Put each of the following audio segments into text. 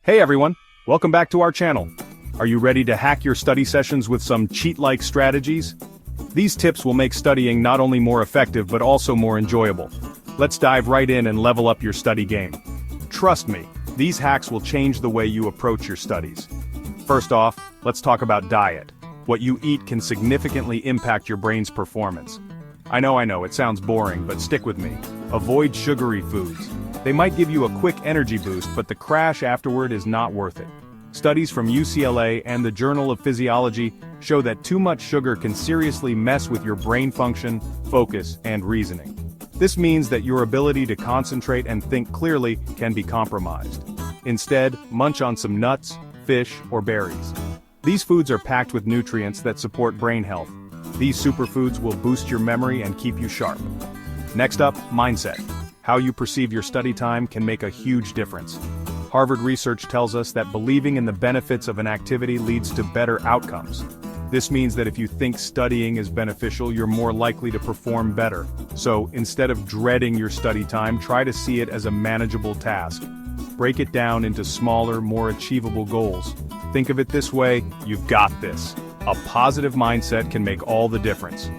Hey everyone, welcome back to our channel. Are you ready to hack your study sessions with some cheat-like strategies? These tips will make studying not only more effective but also more enjoyable. Let's dive right in and level up your study game. Trust me, these hacks will change the way you approach your studies. First off, let's talk about diet. What you eat can significantly impact your brain's performance. I know, it sounds boring, but stick with me. Avoid sugary foods. They might give you a quick energy boost, but the crash afterward is not worth it. Studies from UCLA and the Journal of Physiology show that too much sugar can seriously mess with your brain function, focus, and reasoning. This means that your ability to concentrate and think clearly can be compromised. Instead, munch on some nuts, fish, or berries. These foods are packed with nutrients that support brain health. These superfoods will boost your memory and keep you sharp. Next up, mindset. How you perceive your study time can make a huge difference. Harvard research tells us that believing in the benefits of an activity leads to better outcomes. This means that if you think studying is beneficial, you're more likely to perform better. So, instead of dreading your study time, try to see it as a manageable task. Break it down into smaller, more achievable goals. Think of it this way: you've got this. A positive mindset can make all the difference.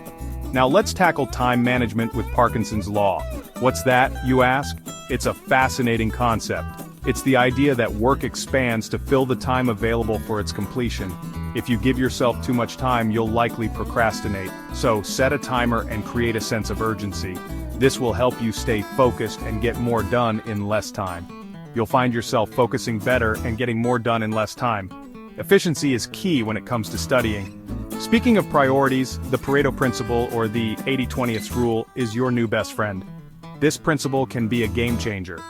Now let's tackle time management with Parkinson's Law. What's that, you ask? It's a fascinating concept. It's the idea that work expands to fill the time available for its completion. If you give yourself too much time, you'll likely procrastinate. So set a timer and create a sense of urgency. This will help you stay focused and get more done in less time. You'll find yourself focusing better and getting more done in less time. Efficiency is key when it comes to studying. Speaking of priorities, the Pareto principle, or the 80-20th rule, is your new best friend. This principle can be a game changer.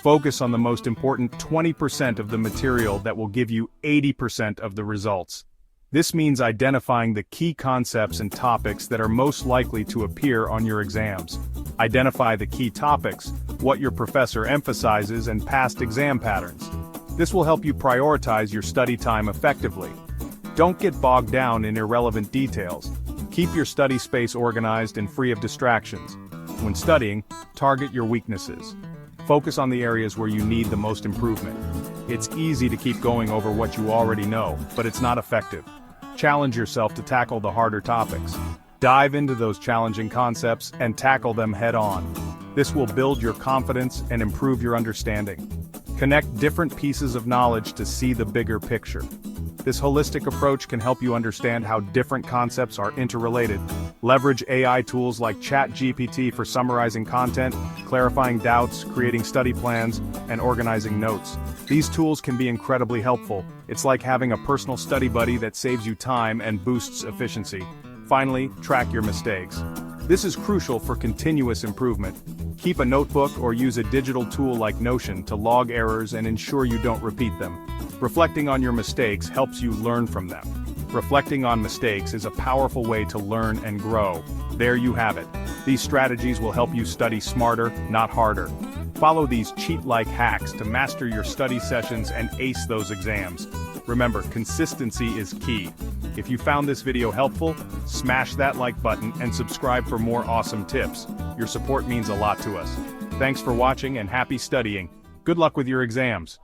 Focus on the most important 20% of the material that will give you 80% of the results. This means identifying the key concepts and topics that are most likely to appear on your exams. Identify the key topics, what your professor emphasizes, and past exam patterns. This will help you prioritize your study time effectively. Don't get bogged down in irrelevant details. Keep your study space organized and free of distractions. When studying, target your weaknesses. Focus on the areas where you need the most improvement. It's easy to keep going over what you already know, but it's not effective. Challenge yourself to tackle the harder topics. Dive into those challenging concepts and tackle them head-on. This will build your confidence and improve your understanding. Connect different pieces of knowledge to see the bigger picture. This holistic approach can help you understand how different concepts are interrelated. Leverage AI tools like ChatGPT for summarizing content, clarifying doubts, creating study plans, and organizing notes. These tools can be incredibly helpful. It's like having a personal study buddy that saves you time and boosts efficiency. Finally, track your mistakes. This is crucial for continuous improvement. Keep a notebook or use a digital tool like Notion to log errors and ensure you don't repeat them. Reflecting on your mistakes helps you learn from them. Reflecting on mistakes is a powerful way to learn and grow. There you have it. These strategies will help you study smarter, not harder. Follow these cheat-like hacks to master your study sessions and ace those exams. Remember, consistency is key. If you found this video helpful, smash that like button and subscribe for more awesome tips. Your support means a lot to us. Thanks for watching and happy studying. Good luck with your exams.